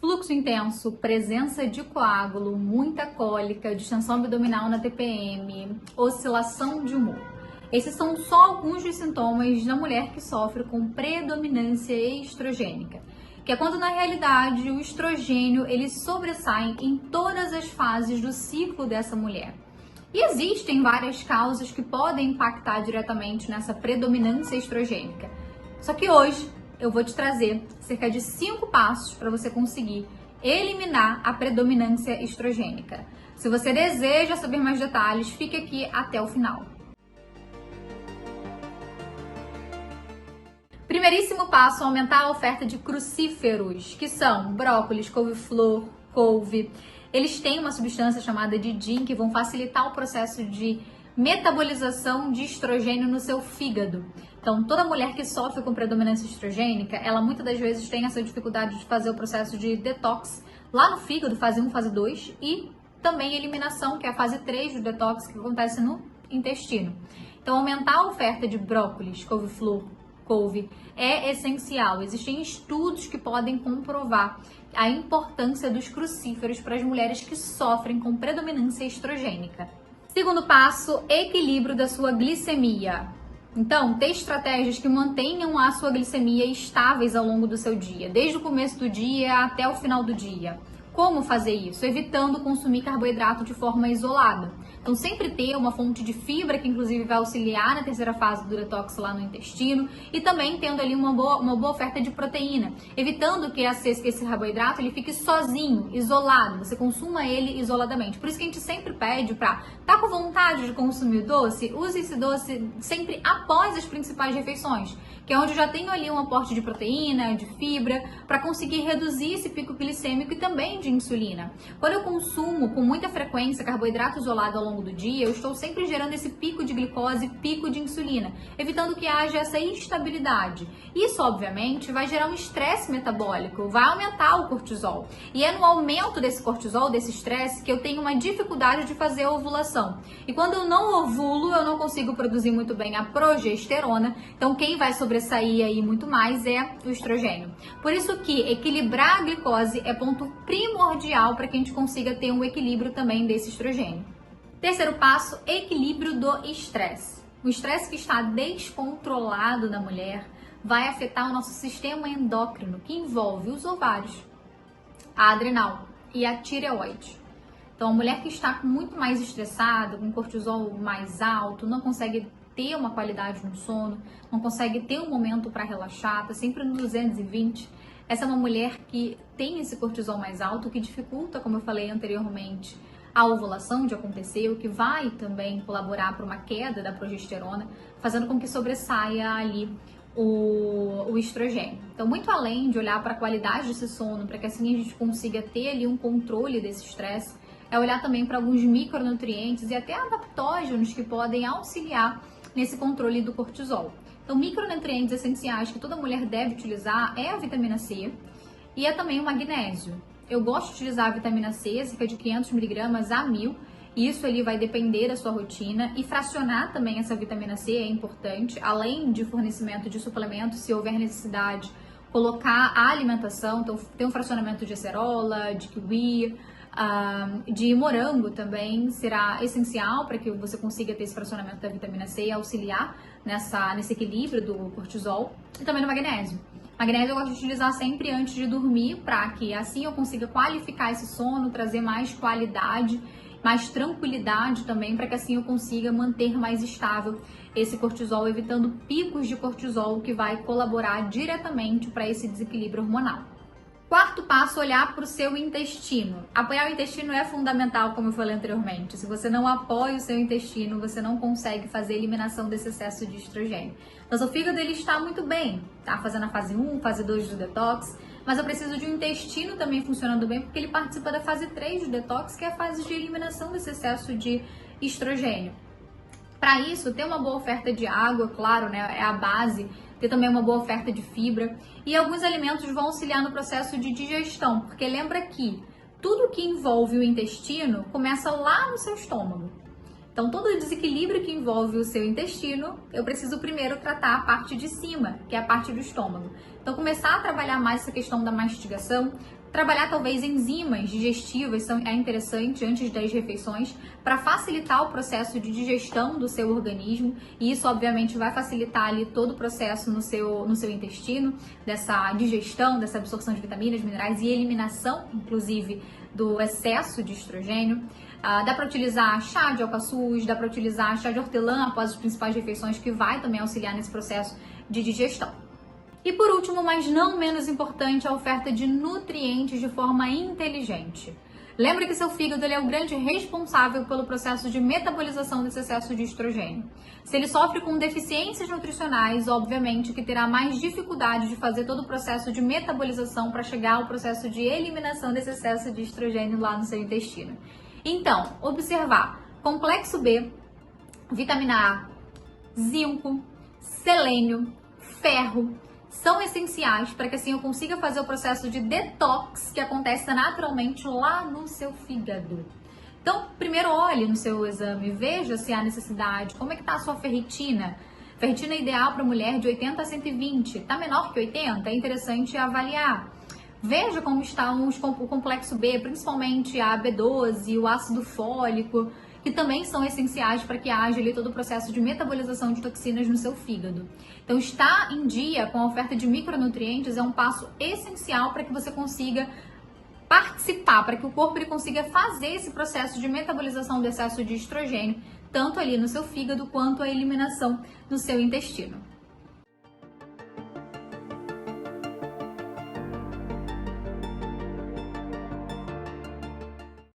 Fluxo intenso, presença de coágulo, muita cólica, distensão abdominal na TPM, oscilação de humor. Esses são só alguns dos sintomas da mulher que sofre com predominância estrogênica, que é quando na realidade o estrogênio ele sobressai em todas as fases do ciclo dessa mulher. E existem várias causas que podem impactar diretamente nessa predominância estrogênica. Só que hoje eu vou te trazer cerca de 5 passos para você conseguir eliminar a predominância estrogênica. Se você deseja saber mais detalhes, fique aqui até o final. Primeiríssimo passo, aumentar a oferta de crucíferos, que são brócolis, couve-flor, couve. Eles têm uma substância chamada de DIN que vão facilitar o processo de metabolização de estrogênio no seu fígado. Então, toda mulher que sofre com predominância estrogênica, ela muitas das vezes tem essa dificuldade de fazer o processo de detox lá no fígado, fase 1, fase 2, e também eliminação, que é a fase 3 do detox, que acontece no intestino. Então, aumentar a oferta de brócolis, couve-flor, couve é essencial. Existem estudos que podem comprovar a importância dos crucíferos para as mulheres que sofrem com predominância estrogênica. Segundo passo, equilíbrio da sua glicemia. Então, ter estratégias que mantenham a sua glicemia estáveis ao longo do seu dia, desde o começo do dia até o final do dia. Como fazer isso? Evitando consumir carboidrato de forma isolada. Então, sempre ter uma fonte de fibra, que inclusive vai auxiliar na terceira fase do detox lá no intestino, e também tendo ali uma boa oferta de proteína, evitando que esse carboidrato ele fique sozinho, isolado, você consuma ele isoladamente. Por isso que a gente sempre pede para tá com vontade de consumir doce, use esse doce sempre após as principais refeições, que é onde eu já tenho ali um aporte de proteína, de fibra, para conseguir reduzir esse pico glicêmico e também de insulina. Quando eu consumo com muita frequência carboidrato isolado ao longo do dia, eu estou sempre gerando esse pico de glicose, pico de insulina, evitando que haja essa instabilidade. Isso, obviamente, vai gerar um estresse metabólico, vai aumentar o cortisol. E é no aumento desse cortisol, desse estresse, que eu tenho uma dificuldade de fazer a ovulação. E quando eu não ovulo, eu não consigo produzir muito bem a progesterona. Então, quem vai sobressair aí muito mais é o estrogênio. Por isso que equilibrar a glicose é ponto primordial para que a gente consiga ter um equilíbrio também desse estrogênio. Terceiro passo, equilíbrio do estresse. O estresse que está descontrolado na mulher vai afetar o nosso sistema endócrino, que envolve os ovários, a adrenal e a tireoide. Então, a mulher que está muito mais estressada, com cortisol mais alto, não consegue ter uma qualidade no sono, não consegue ter um momento para relaxar, está sempre no 220. Essa é uma mulher que tem esse cortisol mais alto, que dificulta, como eu falei anteriormente, a ovulação de acontecer, o que vai também colaborar para uma queda da progesterona, fazendo com que sobressaia ali o estrogênio. Então, muito além de olhar para a qualidade desse sono, para que assim a gente consiga ter ali um controle desse estresse, é olhar também para alguns micronutrientes e até adaptógenos que podem auxiliar nesse controle do cortisol. Então, micronutrientes essenciais que toda mulher deve utilizar é a vitamina C e é também o magnésio. Eu gosto de utilizar a vitamina C, cerca de 500 mg a 1000. Isso ali vai depender da sua rotina, e fracionar também essa vitamina C é importante, além de fornecimento de suplementos, se houver necessidade, colocar a alimentação, então ter um fracionamento de acerola, de kiwi, de morango também será essencial para que você consiga ter esse fracionamento da vitamina C e auxiliar nesse equilíbrio do cortisol, e também do magnésio. Magnésio eu gosto de utilizar sempre antes de dormir, para que assim eu consiga qualificar esse sono, trazer mais qualidade, mais tranquilidade também, para que assim eu consiga manter mais estável esse cortisol, evitando picos de cortisol, que vai colaborar diretamente para esse desequilíbrio hormonal. Quarto passo, olhar para o seu intestino. Apoiar o intestino é fundamental, como eu falei anteriormente. Se você não apoia o seu intestino, você não consegue fazer a eliminação desse excesso de estrogênio. Então, seu fígado ele está muito bem, tá fazendo a fase 1, fase 2 do detox, mas eu preciso de um intestino também funcionando bem, porque ele participa da fase 3 do detox, que é a fase de eliminação desse excesso de estrogênio. Para isso, ter uma boa oferta de água, claro, né, é a base. Ter também uma boa oferta de fibra, e alguns alimentos vão auxiliar no processo de digestão, porque lembra que tudo que envolve o intestino começa lá no seu estômago. Então, todo o desequilíbrio que envolve o seu intestino, eu preciso primeiro tratar a parte de cima, que é a parte do estômago. Então, começar a trabalhar mais essa questão da mastigação, Trabalhar talvez enzimas digestivas é interessante antes das refeições para facilitar o processo de digestão do seu organismo, e isso obviamente vai facilitar ali todo o processo no seu intestino, dessa digestão, dessa absorção de vitaminas, minerais e eliminação, inclusive, do excesso de estrogênio. Dá para utilizar chá de alcaçuz, dá para utilizar chá de hortelã após as principais refeições, que vai também auxiliar nesse processo de digestão. E por último, mas não menos importante, a oferta de nutrientes de forma inteligente. Lembre que seu fígado ele é o grande responsável pelo processo de metabolização desse excesso de estrogênio. Se ele sofre com deficiências nutricionais, obviamente que terá mais dificuldade de fazer todo o processo de metabolização para chegar ao processo de eliminação desse excesso de estrogênio lá no seu intestino. Então, observar complexo B, vitamina A, zinco, selênio, ferro, são essenciais para que assim eu consiga fazer o processo de detox que acontece naturalmente lá no seu fígado. Então, primeiro olhe no seu exame, veja se há necessidade, como é que está a sua ferritina. Ferritina ideal para mulher de 80 a 120, está menor que 80, é interessante avaliar. Veja como está o complexo B, principalmente a B12, o ácido fólico, que também são essenciais para que haja ali todo o processo de metabolização de toxinas no seu fígado. Então, estar em dia com a oferta de micronutrientes é um passo essencial para que você consiga participar, para que o corpo ele consiga fazer esse processo de metabolização do excesso de estrogênio, tanto ali no seu fígado quanto a eliminação no seu intestino.